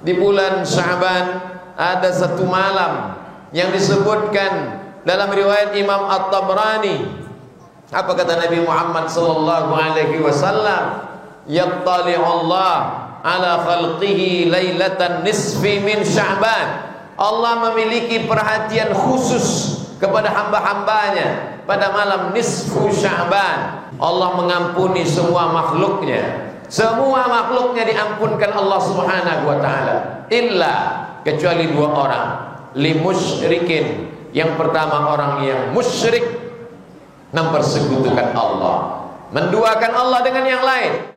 di bulan Sya'ban ada satu malam yang disebutkan dalam riwayat Imam At-Tabrani. Apa kata Nabi Muhammad sallallahu alaihi wasallam? Yattali'u Allah ala khalqihi lailatan nisfi min Sya'ban. Allah memiliki perhatian khusus kepada hamba-hambanya pada malam nisfu Sya'ban. Allah mengampuni semua makhluknya. Semua makhluknya diampunkan Allah Subhanahu wa taala, illa kecuali dua orang, li musyrikin. Yang pertama orang yang musyrik, mempersekutukan Allah, menduakan Allah dengan yang lain.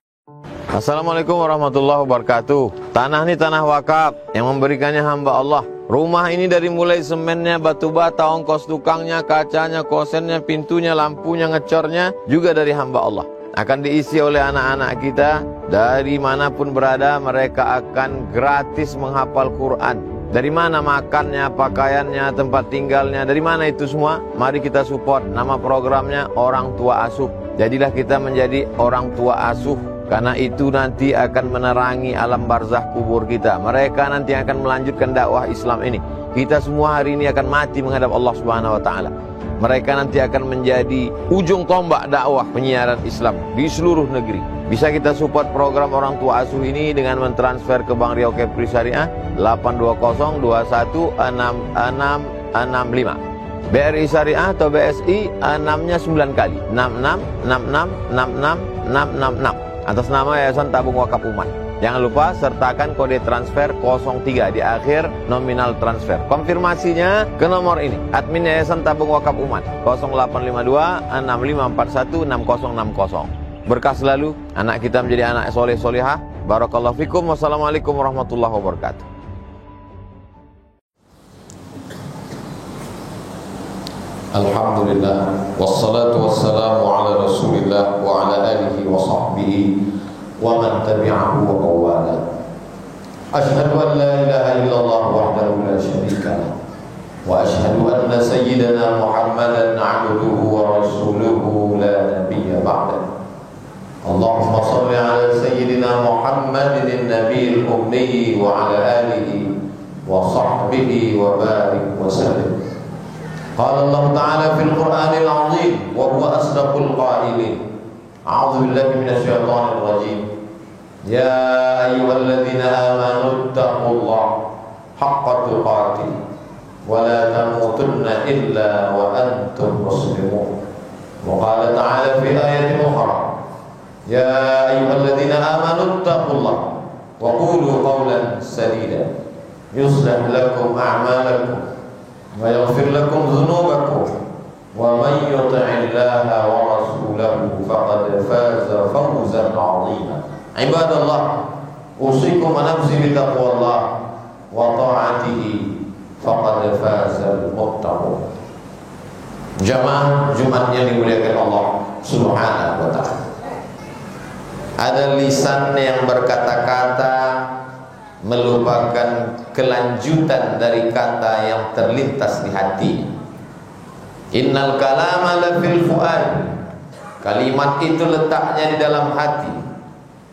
Assalamualaikum warahmatullahi wabarakatuh. Tanah ini tanah wakaf yang memberikannya hamba Allah. Rumah ini dari mulai semennya, batu bata, ongkos tukangnya, kacanya, kosennya, pintunya, lampunya, ngecornya juga dari hamba Allah. Akan diisi oleh anak-anak kita. Dari manapun berada, mereka akan gratis menghafal Quran. Dari mana makannya, pakaiannya, tempat tinggalnya, dari mana itu semua? Mari kita support. Nama programnya Orang Tua Asuh. Jadilah kita menjadi orang tua asuh, karena itu nanti akan menerangi alam barzah kubur kita. Mereka nanti akan melanjutkan dakwah Islam ini. Kita semua hari ini akan mati menghadap Allah Subhanahu wa taala. Mereka nanti akan menjadi ujung tombak dakwah penyiaran Islam di seluruh negeri. Bisa kita support program Orang Tua Asuh ini dengan mentransfer ke Bank Riau Kepri Syariah 820216665. BRI Syariah atau BSI 6-nya 9 kali. 66666666 atas nama Yayasan Tabung Wakaf Umat. Jangan lupa sertakan kode transfer 03 di akhir nominal transfer. Konfirmasinya ke nomor ini. Admin Yayasan Tabung Wakaf Umat 0852 6541 6060. Berkah selalu, anak kita menjadi anak soleh solehah. Barakallahu fikum. Wassalamualaikum warahmatullahi wabarakatuh. Alhamdulillah, wassalatu wassalamu ala Rasulillah wa ala alihi wa sahbihi wa man tabi'ahu wa qawwala. Ashhadu an la ilaha illallah wahdahu la syarika lah, wa ashhadu anna sayyidana Muhammadan 'abduhu wa rasuluhu la nabiyya ba'da. Allahumma shalli ala sayyidina Muhammadin an-nabiyil ummi wa ala alihi wa sahbihi wa barik wa sallim. Qala Allah Ta'ala fil Qur'anil 'azim wa huwa asdaqul qa'ilin. A'udzu billahi minasy syaithanir rajim. Ya ayyuhalladzina amanu taqullaha haqqa tuqatih wa la tamutunna illa wa antum muslimun. Wa qala ta'ala fi ayatin ukhra. Ya ayyuhalladzina amanu taqullaha wa qulu qawlan sadida yuslih lakum a'malakum wa yaghfir lakum dhunubakum wa man yuti' Allaha wa rasulahu faqad faza fawzan 'azima. Ibadallah, usikum wa nafsi bi taqwallah wa ta'atihi faqad fazal muttaqun. Jamaah Jumat yang dimuliakan Allah Subhanahu wa taala. Ada lisan yang berkata-kata melupakan kelanjutan dari kata yang terlintas di hati. Innal kalama la fil fuad. Kalimat itu letaknya di dalam hati.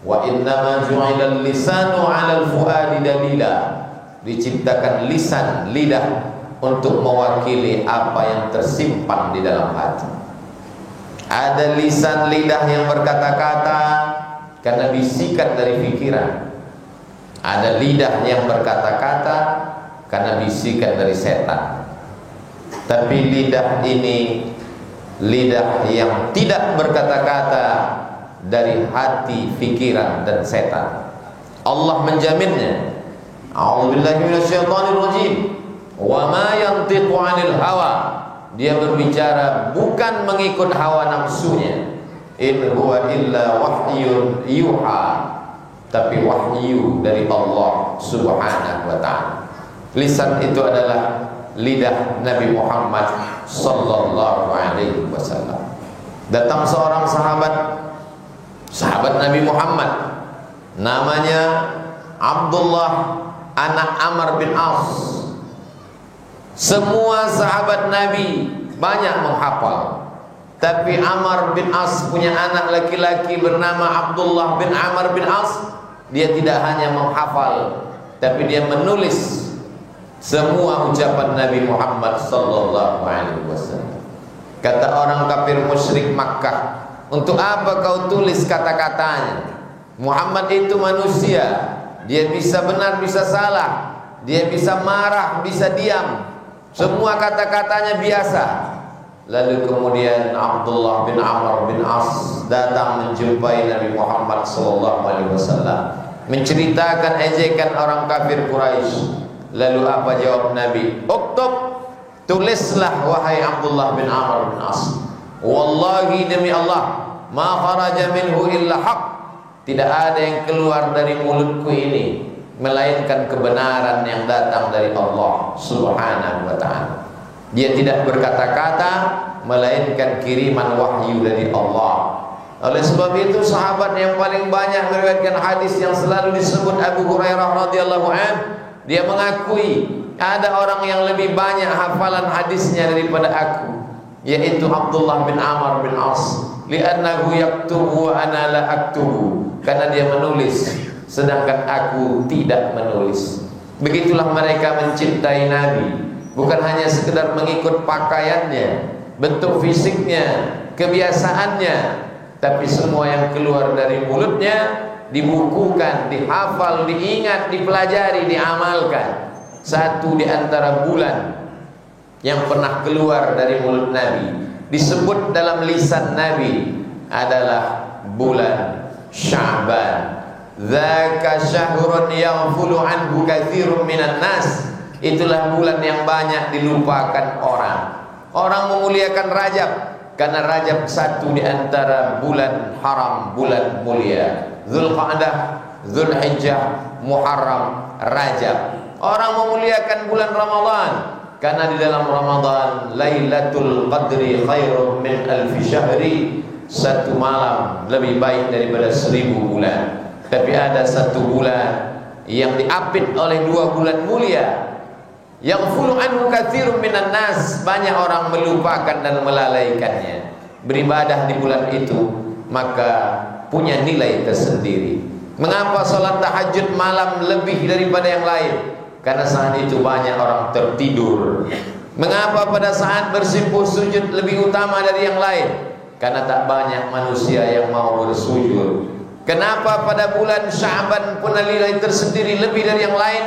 Wa innama ju'ilal lisanu 'alal fuadi dalila. Diciptakan lisan, lidah untuk mewakili apa yang tersimpan di dalam hati. Ada lisan, lidah yang berkata-kata karena bisikan dari pikiran. Ada lidah yang berkata-kata karena bisikan dari setan. Tapi lidah ini lidah yang tidak berkata-kata dari hati, pikiran dan setan. Allah menjaminnya. A'udzubillahi minasyaitonir rajim. Wa ma yantiqu 'anil hawa. Dia berbicara bukan mengikut hawa nafsunya. In huwa illa wahyun yuha. Tapi wahyu dari Allah Subhanahu wa ta'ala. Lisan itu adalah lidah Nabi Muhammad sallallahu alaihi wasallam. Datang seorang sahabat Nabi Muhammad, namanya Abdullah anak Amr bin As. Semua sahabat Nabi banyak menghafal, tapi Amr bin As punya anak laki-laki bernama Abdullah bin Amr bin As. Dia tidak hanya menghafal, tapi dia menulis semua ucapan Nabi Muhammad sallallahu alaihi wasallam. Kata orang kafir musyrik Makkah, untuk apa kau tulis kata-katanya? Muhammad itu manusia, dia bisa benar bisa salah, dia bisa marah bisa diam, semua kata-katanya biasa. Lalu kemudian Abdullah bin Amr bin As datang menjumpai Nabi Muhammad SAW, menceritakan ejekan orang kafir Quraisy. Lalu apa jawab Nabi? Uktub, tulislah wahai Abdullah bin Amr bin As, wallahi demi Allah, ma kharaja minhu illa haq, tidak ada yang keluar dari mulutku ini melainkan kebenaran yang datang dari Allah Subhanahu wa ta'ala. Dia tidak berkata-kata melainkan kiriman wahyu dari Allah. Oleh sebab itu sahabat yang paling banyak meriwayatkan hadis yang selalu disebut Abu Hurairah radhiyallahu anhu, dia mengakui ada orang yang lebih banyak hafalan hadisnya daripada aku, yaitu Abdullah bin Amr bin As, li'annahu yaktubu wa ana la aktubu, karena dia menulis sedangkan aku tidak menulis. Begitulah mereka mencintai Nabi, bukan hanya sekedar mengikut pakaiannya, bentuk fisiknya, kebiasaannya, tapi semua yang keluar dari mulutnya dibukukan, dihafal, diingat, dipelajari, diamalkan. Satu di antara bulan yang pernah keluar dari mulut Nabi, disebut dalam lisan Nabi, adalah bulan Sya'ban. Dzaka syahrun yaghfulu anhu katsirun minan nas. Itulah bulan yang banyak dilupakan orang. Orang memuliakan Rajab karena Rajab satu di antara bulan haram, bulan mulia. Dzulqa'dah, Dzulhijjah, Muharram, Rajab. Orang memuliakan bulan Ramadan karena di dalam Ramadan Lailatul Qadri khairum min alfi syahri, satu malam lebih baik daripada 1000 bulan. Tapi ada satu bulan yang diapit oleh 2 bulan mulia, yaghfulu anhu katsirun minan nas, banyak orang melupakan dan melalaikannya. Beribadah di bulan itu maka punya nilai tersendiri. Mengapa salat tahajud malam lebih daripada yang lain? Karena saat itu banyak orang tertidur. Mengapa pada saat bersimpuh sujud lebih utama dari yang lain? Karena tak banyak manusia yang mau bersujud. Kenapa pada bulan Sya'ban punya nilai tersendiri lebih dari yang lain?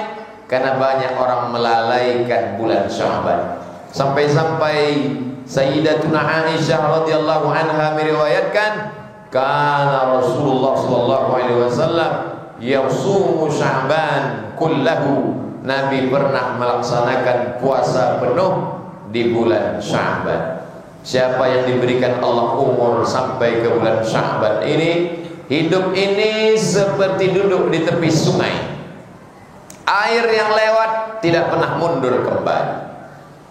Karena banyak orang melalaikan bulan Sya'ban. Sampai-sampai Sayyidatuna Aisyah radhiyallahu anha meriwayatkan, kana Rasulullah sallallahu alaihi wasallam yasumu Sya'ban kullahu. Nabi pernah melaksanakan puasa penuh di bulan Sya'ban. Siapa yang diberikan Allah umur sampai ke bulan Sya'ban ini, hidup ini seperti duduk di tepi sungai. Air yang lewat tidak pernah mundur kembali.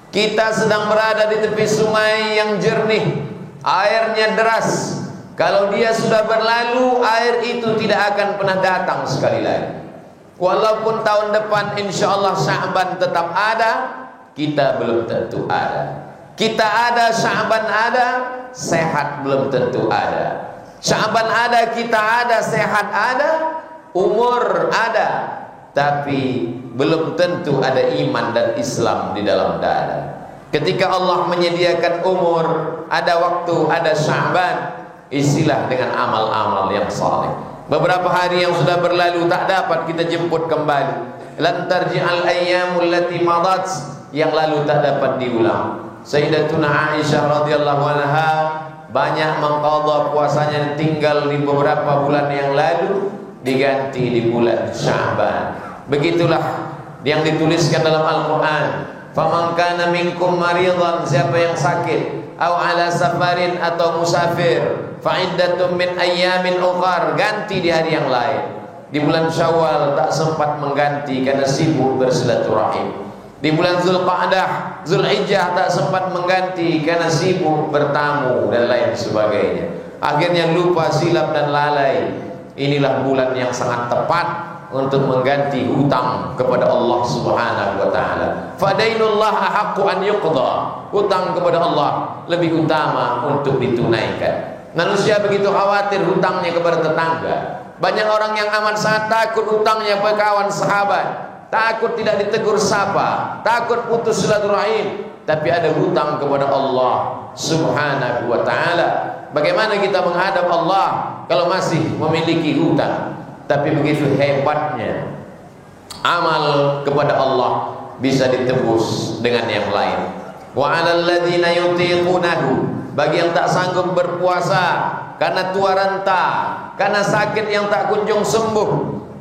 Kita sedang berada di tepi sungai yang jernih, airnya deras. Kalau dia sudah berlalu, air itu tidak akan pernah datang sekali lagi. Walaupun tahun depan insya Allah Sya'ban tetap ada, kita belum tentu ada. Kita ada, Sya'ban ada, sehat belum tentu ada. Sya'ban ada, kita ada, sehat ada, umur ada, tapi belum tentu ada iman dan Islam di dalam dada. Ketika Allah menyediakan umur, ada waktu, ada Sya'ban, isilah dengan amal-amal yang saleh. Beberapa hari yang sudah berlalu tak dapat kita jemput kembali. Lan tarji'al ayyamul lati madat, yang lalu tak dapat diulang. Sayyidatuna Aisyah radhiyallahu anha banyak mengqadha puasanya tinggal di beberapa bulan yang lalu, diganti di bulan Sya'ban. Begitulah yang dituliskan dalam Al-Quran. Faman kana minkum maridan, siapa yang sakit, au ala safarin, atau musafir, fa iddatun min ayyamin ukhar, ganti di hari yang lain. Di bulan Syawal tak sempat mengganti karena sibuk bersilaturahim. Di bulan Dzulqa'dah, Dzulhijjah tak sempat mengganti karena sibuk bertamu dan lain sebagainya. Akhirnya lupa, silap dan lalai. Inilah bulan yang sangat tepat untuk mengganti hutang kepada Allah Subhanahu wa taala. Fadainullah ahaqqu an yuqda. Hutang kepada Allah lebih utama untuk ditunaikan. Manusia begitu khawatir hutangnya kepada tetangga. Banyak orang yang amat sangat takut hutangnya ke kawan sahabat. takut tidak ditegur sapa, takut putus silaturahim, tapi ada hutang kepada Allah Subhanahu wa ta'ala. Bagaimana kita menghadap Allah kalau masih memiliki hutang? Tapi begitu hebatnya amal kepada Allah bisa ditebus dengan yang lain. Wa 'alal ladzina yutiqunahu, bagi yang tak sanggup berpuasa karena tua renta, karena sakit yang tak kunjung sembuh,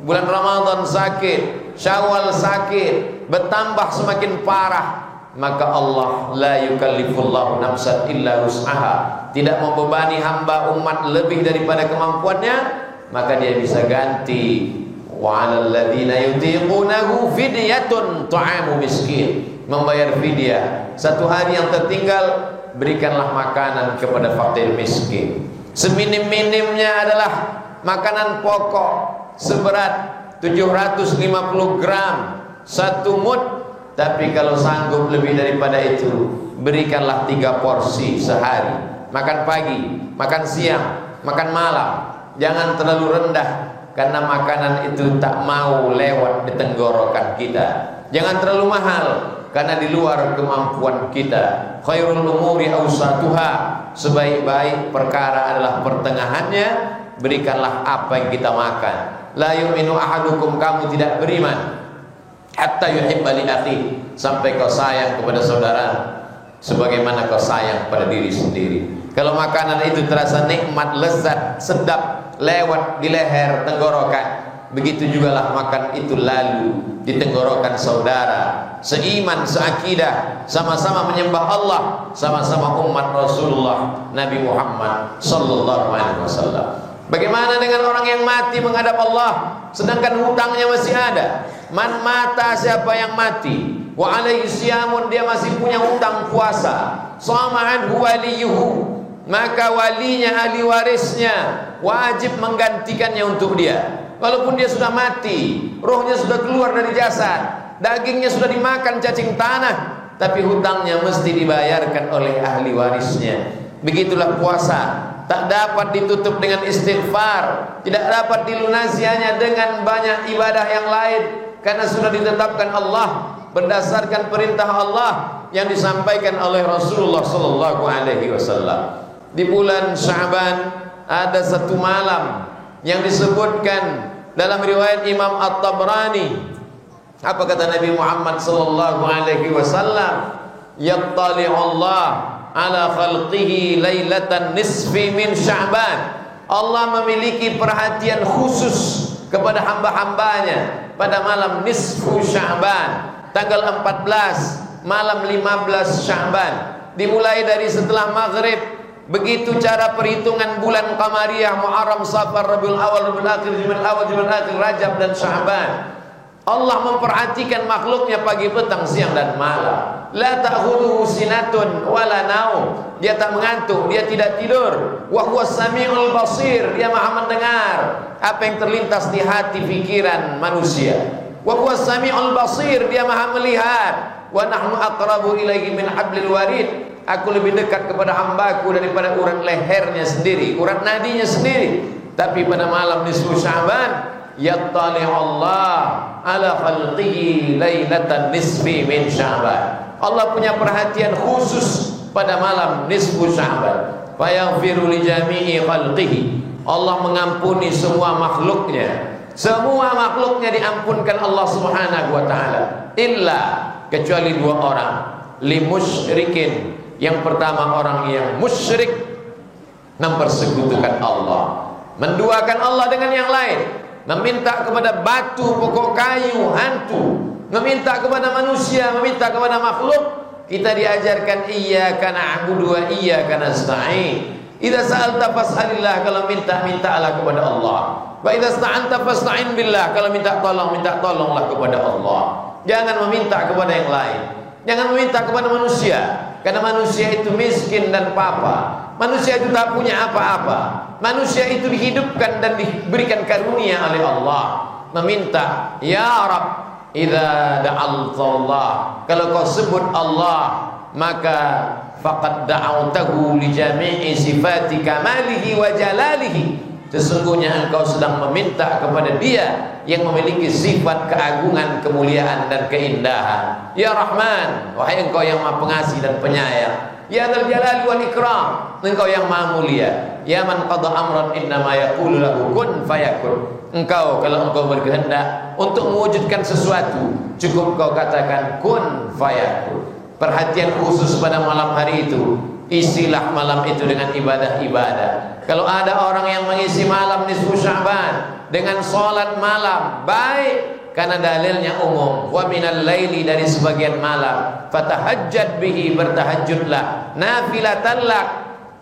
bulan Ramadan sakit, Syawal sakit, bertambah semakin parah, maka Allah la yukallifullahu nafsan illa wus'aha, tidak membebani hamba umat lebih daripada kemampuannya, maka dia bisa ganti. Wa 'alal ladzina yutiqunahu fidyatun ta'amu miskin, membayar fidyah, satu hari yang tertinggal berikanlah makanan kepada fakir miskin. Seminim-minimnya adalah makanan pokok seberat 750 gram satu mud. Tapi kalau sanggup lebih daripada itu, berikanlah 3 porsi sehari. Makan pagi, makan siang, makan malam. Jangan terlalu rendah, karena makanan itu tak mau lewat di tenggorokan kita. Jangan terlalu mahal, karena di luar kemampuan kita. Khairul umuri awsatuha, sebaik-baik perkara adalah pertengahannya. Berikanlah apa yang kita makan. La yu'minu ahadukum, kamu tidak beriman hatta yuhibba li akhi, sampai kau sayang kepada saudara sebagaimana kau sayang pada diri sendiri. Kalau makanan itu terasa nikmat, lezat, sedap, lewat di leher tenggorokan, begitu jugalah makan itu lalu di tenggorokan saudara seiman, seakidah, sama-sama menyembah Allah, sama-sama umat Rasulullah Nabi Muhammad sallallahu alaihi wasallam. Bagaimana dengan orang yang mati menghadap Allah sedangkan hutangnya masih ada? Man mata, siapa yang mati, wa alaihi siyamun, dia masih punya hutang puasa, sama anhu waliyuhu, maka walinya, ahli warisnya wajib menggantikannya untuk dia. Walaupun dia sudah mati, rohnya sudah keluar dari jasad, dagingnya sudah dimakan cacing tanah, tapi hutangnya mesti dibayarkan oleh ahli warisnya. Begitulah puasa, tak dapat ditutup dengan istighfar, tidak dapat dilunasi hanya dengan banyak ibadah yang lain, karena sudah ditetapkan Allah berdasarkan perintah Allah yang disampaikan oleh Rasulullah sallallahu alaihi wasallam. Di bulan Sya'ban ada satu malam yang disebutkan dalam riwayat Imam At-Tabrani. Apa kata Nabi Muhammad sallallahu alaihi wasallam? Yattali'u Allah ala khalqihi lailatan nisfi min Sya'ban. Allah memiliki perhatian khusus kepada hamba-hambanya pada malam nisfu Sya'ban, tanggal 14 malam 15 Sya'ban, dimulai dari setelah maghrib. Begitu cara perhitungan bulan Qamariyah, Muharram, Safar, Rabiul Awal, Rabiul Akhir, Jumadil Awal, Jumadil Akhir, Rajab dan Sya'ban. Allah memperhatikan makhluknya pagi, petang, siang dan malam. La ta'khudhuhu sinatun wala naum, dia tak mengantuk, dia tidak tidur. Wa huwas samiul basir, dia Maha mendengar apa yang terlintas di hati pikiran manusia. Wa huwas samiul basir, dia Maha melihat. Wa nahnu aqrabu ilaihi min hablil warid, aku lebih dekat kepada hambaku daripada urat lehernya sendiri, urat nadinya sendiri. Tapi pada malam nisfu Sya'ban, yattali'u Allah ala khalqihi lailatan nisfi min Sya'ban. Allah punya perhatian khusus pada malam nisfu Sya'ban. Fayaghfiru li jami'i khalqihi, Allah mengampuni semua makhluknya. Semua makhluknya diampunkan Allah Subhanahu wa taala, illa, kecuali 2 orang, li musyrikin. Yang pertama, orang yang musyrik, mempersekutukan Allah, menduakan Allah dengan yang lain, meminta kepada batu, pokok kayu, hantu, meminta kepada manusia, meminta kepada makhluk. Kita diajarkan iyyaka na'budu wa iyyaka nasta'in. Idza sa'alta fas'alillah, kalau minta, mintalah kepada Allah. Wa idza sta'anta fasta'in billah, kalau minta tolong, minta tolonglah kepada Allah. Jangan meminta kepada yang lain, jangan meminta kepada manusia, karena manusia itu miskin dan papa. Manusia itu tak punya apa-apa. Manusia itu dihidupkan dan diberikan karunia oleh Allah. Meminta, ya Rab, idza da'altallah, kalau kau sebut Allah, maka faqad da'awtahu li jami'i sifati kamalihi wa jalalihi, Sesungguhnya engkau sedang meminta kepada Dia yang memiliki sifat keagungan, kemuliaan dan keindahan. Ya Rahman, wahai engkau yang Maha Pengasih dan Penyayang. Ya Dzal Jalali wal Ikram, engkau yang Maha Mulia. Ya man qada amran innama yaqulu lahu kun fayakun. Engkau kalau engkau berkehendak untuk mewujudkan sesuatu, cukup kau katakan kun fayakun. Perhatian khusus pada malam hari itu, isilah malam itu dengan ibadah-ibadah. Kalau ada orang yang mengisi malam nisfu Sya'ban dengan salat malam, baik, karena dalilnya umum. Wa minal laili, dari sebagian malam, fatahajjad bihi, bertahajudlah, nafilatan lak,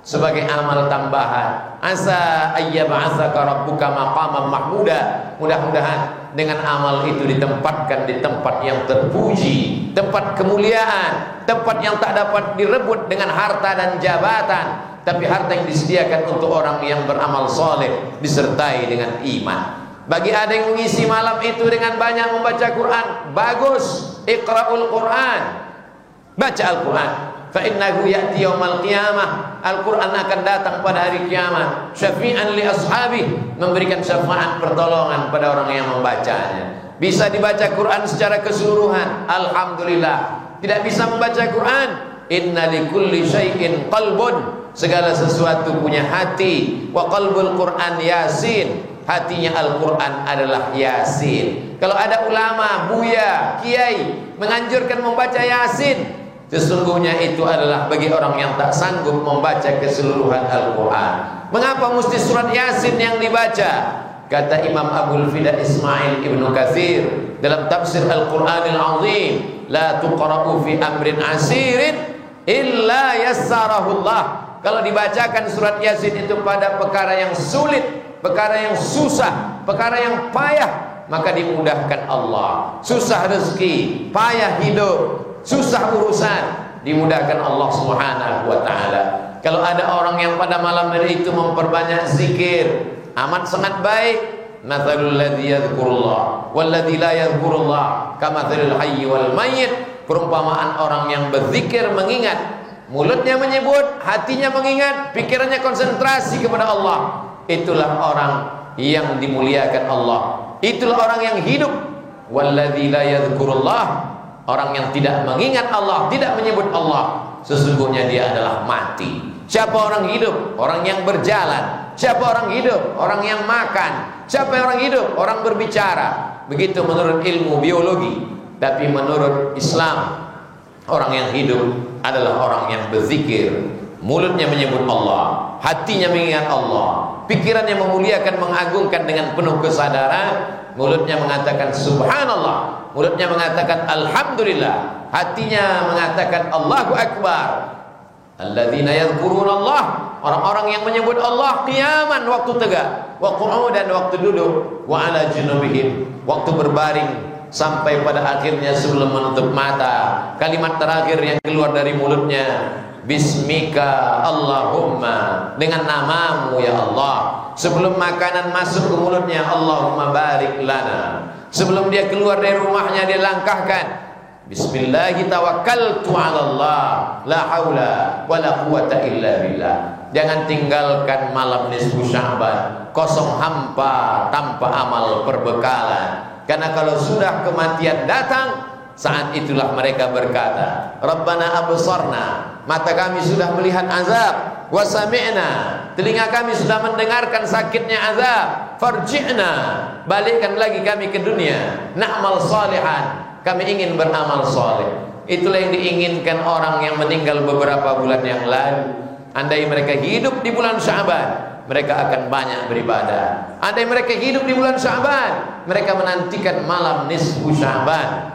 sebagai amal tambahan. Asa ayyab'atsaka rabbuka maqaman mahmuda. Mudah-mudahan dengan amal itu ditempatkan di tempat yang terpuji, tempat kemuliaan, tempat yang tak dapat direbut dengan harta dan jabatan, tapi harta yang disediakan untuk orang yang beramal soleh disertai dengan iman. Bagi ada yang mengisi malam itu dengan banyak membaca Quran, bagus. Iqra'ul Quran, baca Al-Quran. Fa'innahu ya'ti yawmal qiyamah, Al-Quran akan datang pada hari kiamat, syafi'an li ashabih, memberikan syafaat pertolongan pada orang yang membacanya. Bisa dibaca Quran secara keseluruhan, alhamdulillah. Tidak bisa membaca Quran, inna likulli syai'in qalbun, segala sesuatu punya hati. Wa qalbul Quran Yasin, hatinya Al-Quran adalah Yasin. Kalau ada ulama, buya, kiai menganjurkan membaca Yasin, sesungguhnya itu adalah bagi orang yang tak sanggup membaca keseluruhan Al-Quran. Mengapa mesti surat Yasin yang dibaca? Kata Imam Abul Fida Ismail Ibnu Katsir dalam tafsir Al-Quranil Azim, la tuqra'u fi amrin asirin illa yassarahullah. Kalau dibacakan surat Yasin itu pada perkara yang sulit, perkara yang susah, perkara yang payah, maka dimudahkan Allah. Susah rezeki, payah hidup, susah urusan, dimudahkan Allah Subhanahu wa ta'ala. Kalau ada orang yang pada malam hari itu memperbanyak zikir, amat sangat baik. Mathalul ladzi yadhkurullah wal ladzi la yadhkurullah kamathalil hayy wal mayyit. Perumpamaan orang yang berzikir, mengingat, mulutnya menyebut, hatinya mengingat, pikirannya konsentrasi kepada Allah, itulah orang yang dimuliakan Allah. Itulah orang yang hidup. Walladzi la yadhkurullah, orang yang tidak mengingat Allah, tidak menyebut Allah, sesungguhnya dia adalah mati. Siapa orang hidup? Orang yang berjalan. Siapa orang hidup? Orang yang makan. Siapa orang hidup? Orang berbicara. Begitu menurut ilmu biologi. Tapi menurut Islam, orang yang hidup adalah orang yang berzikir, mulutnya menyebut Allah, hatinya mengingat Allah, pikirannya memuliakan, mengagungkan dengan penuh kesadaran. Mulutnya mengatakan subhanallah, mulutnya mengatakan alhamdulillah, hatinya mengatakan Allahu Akbar. Alladzina yadhkurunallah, orang-orang yang menyebut Allah qiyaman, waktu tegak, wa qu'udan, waktu duduk, wa ala junubihim, waktu berbaring, sampai pada akhirnya sebelum menutup mata. Kalimat terakhir yang keluar dari mulutnya, Bismika Allahumma, dengan namamu ya Allah. Sebelum makanan masuk ke mulutnya, Allahumma barik lana. Sebelum dia keluar dari rumahnya, dia langkahkan, Bismillahi tawakkaltu ala Allah, la haula wa la quwata illa billah. Jangan tinggalkan malam nisfu Sya'ban kosong hampa, tanpa amal perbekalan. Karena kalau sudah kematian datang, saat itulah mereka berkata, Rabbana absarna, mata kami sudah melihat azab, wa sami'na, telinga kami sudah mendengarkan sakitnya azab, farji'na, balikkan lagi kami ke dunia, na'mal salihan, kami ingin beramal saleh. Itulah yang diinginkan orang yang meninggal beberapa bulan yang lalu. Andai mereka hidup di bulan Sya'ban, mereka akan banyak beribadah. Andai mereka hidup di bulan Sya'ban, mereka menantikan malam nisfu Sya'ban.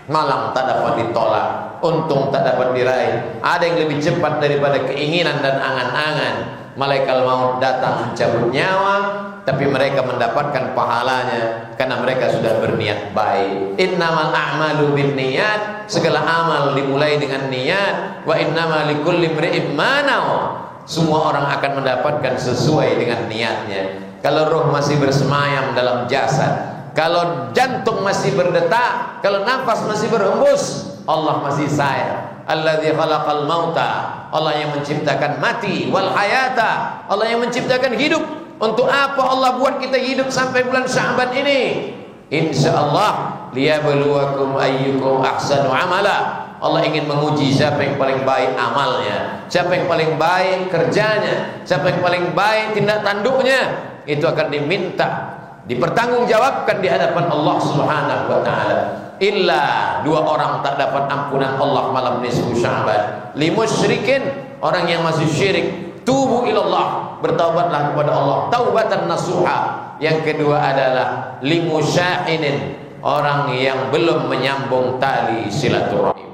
Malam tak dapat ditolak, untung tak dapat diraih. Ada yang lebih cepat daripada keinginan dan angan-angan. Malaikat maut datang mencabut nyawa, tapi mereka mendapatkan pahalanya karena mereka sudah berniat baik. Innamal a'malu binniyat, segala amal dimulai dengan niat. Wa innamal likulli imri'in ma nawa, semua orang akan mendapatkan sesuai dengan niatnya. Kalau roh masih bersemayam dalam jasad, kalau jantung masih berdetak, kalau nafas masih berhembus, Allah masih sayang. Alladzi khalaqal mauta, Allah yang menciptakan mati, wal hayata, Allah yang menciptakan hidup. Untuk apa Allah buat kita hidup sampai bulan Sya'ban ini? Insyaallah liyabluwakum ayyukum ahsanu amala. Allah ingin menguji siapa yang paling baik amalnya, siapa yang paling baik kerjanya, siapa yang paling baik tindak tanduknya. Itu akan diminta, dipertanggungjawabkan di hadapan Allah Subhanahu wa taala. Illa dua orang tak dapat ampunan Allah malam nisfu Sya'ban. Limusyrikin, orang yang masih syirik. Tubu ilallah, bertaubatlah kepada Allah, taubatan nasuha. Yang kedua adalah limusyahinin, orang yang belum menyambung tali silaturahim.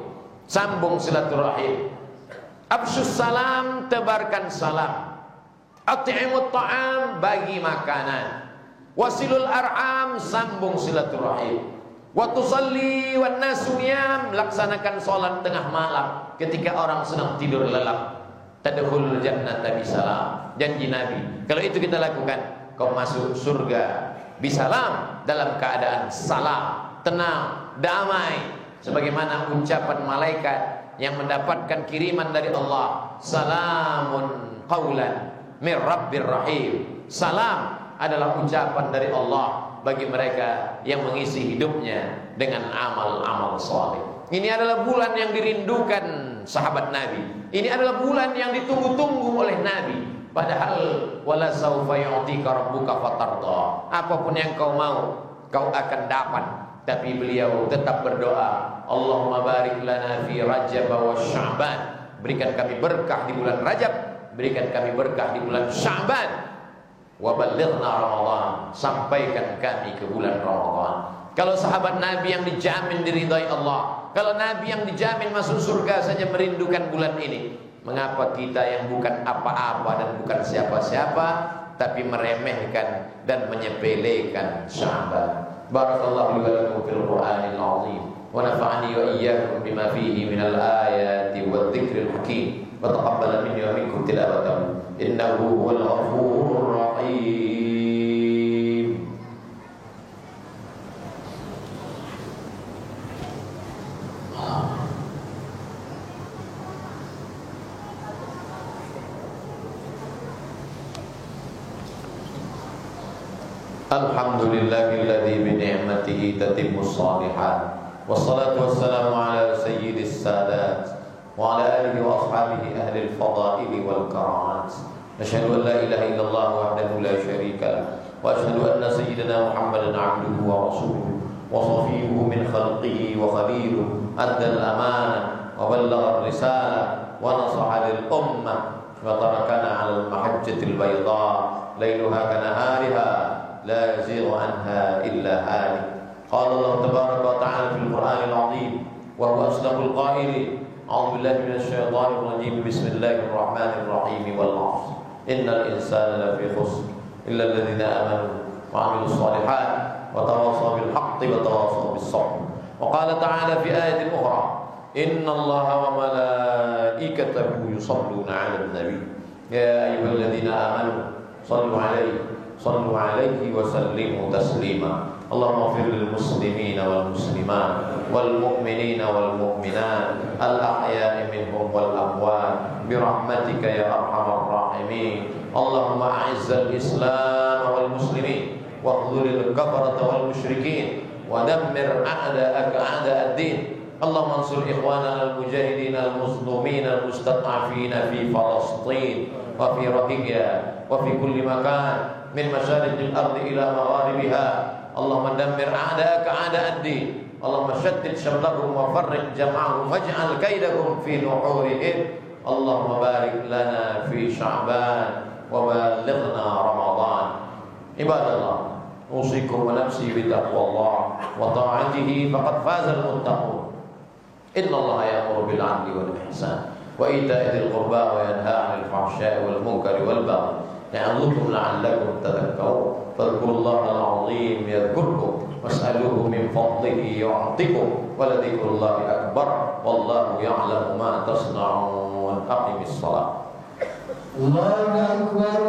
Sambung silaturahim. Absyus salam, tebarkan salam. At'imut ta'am, bagi makanan. Wasilul arham, sambung silaturahim. Wa tusalli wan nasu niyam, laksanakan salat tengah malam ketika orang sedang tidur lelap. Tadkhulul jannata bisalam, janji Nabi. Kalau itu kita lakukan, kau masuk surga bisalam, dalam keadaan salam, tenang, damai. Sebagaimana ucapan malaikat yang mendapatkan kiriman dari Allah, salamun qaulan mir rabbir rahim. Salam adalah ucapan dari Allah bagi mereka yang mengisi hidupnya dengan amal-amal saleh. Ini adalah bulan yang dirindukan sahabat Nabi. Ini adalah bulan yang ditunggu-tunggu oleh Nabi. Padahal wala saufa yu'tika rabbuka fatarda. Apapun yang kau mau, kau akan dapat. Tapi beliau tetap berdoa, Allahumma barik lana fi Rajab wa Sya'ban. Berikan kami berkah di bulan Rajab, berikan kami berkah di bulan Sya'ban. Wa ballighna Ramadan, sampaikan kami ke bulan Ramadan. Kalau sahabat Nabi yang dijamin diridhai Allah, kalau Nabi yang dijamin masuk surga saja merindukan bulan ini, mengapa kita yang bukan apa-apa dan bukan siapa-siapa tapi meremehkan dan menyepelekan Sya'ban? Barakallahu li wa lakum fil Qur'anil 'azim wa nafa'ani wa iyyakum bima fihi minal ayati wadh-dhikril hakim wa taqabbala minni wa minkum tilawatahu innahu huwal ghafurur rahim. Alhamdulillahilladzi bi ni'matihi tatimmus shalihat. Wassalatu wassalamu ala sayyidis sadat wa ala alihi wa ashabihi ahlil fadaili wal karamat. Asyhadu an la ilaha illallah wahdahu la syarika lah wa asyhadu anna sayyidina Muhammadan 'abduhu wa rasuluhu wa safiyyuhu min khalqihi wa khaliluhu. Adda al-amanah wa ballagha ar-risalah wa nasaha lil ummah wa tarakana 'ala al-mahajjatil bayda lailuha kanahariha لا يزيغ عنها إلا هالك. قال الله تبارك وتعالى في القرآن العظيم وهو أصدق القائلين أعوذ بالله من الشيطان الرجيم بسم الله الرحمن الرحيم والعصر إن الإنسان لفي خسر إلا الذين آمنوا وعملوا الصالحات وتواصوا بالحق وتواصوا بالصبر. وقال تعالى في آية أخرى إن الله وملائكته يصلون على النبي يا أيها الذين آمنوا صلوا عليه وسلموا تسليما. اللهم اغفر للمسلمين والمسلمات والمؤمنين والمؤمنات الأحياء منهم والأموات برحمتك يا أرحم الراحمين. اللهم أعز الإسلام والمسلمين واخذل الكفرة والمشركين ودمر أعداءك أعداء الدين. اللهم انصر إخواننا المجاهدين المظلومين المستضعفين في فلسطين وفي روهينجا وفي كل مكان من مشارق الأرض إلى مغاربها. اللهم دمر أعداءك أعداء الدين. اللهم شتت شملهم وفرق جمعهم واجعل كيدهم في نحورهم. اللهم بارك لنا في شعبان وبلغنا رمضان. عباد الله أوصيكم ونفسي بتقوى الله وطاعته فقد فاز المتقون. إن الله يأمر بالعدل والإحسان وإيتاء ذي القربى وينهى عن الفحشاء والمنكر والبغي يعظكم لعلكم تذكرون. فاذكروا الله العظيم يذكركم واسألوه من فضله يعطكم ولذكر الله أكبر والله يعلم ما تصنعون. أقم الصلاة. الله أكبر.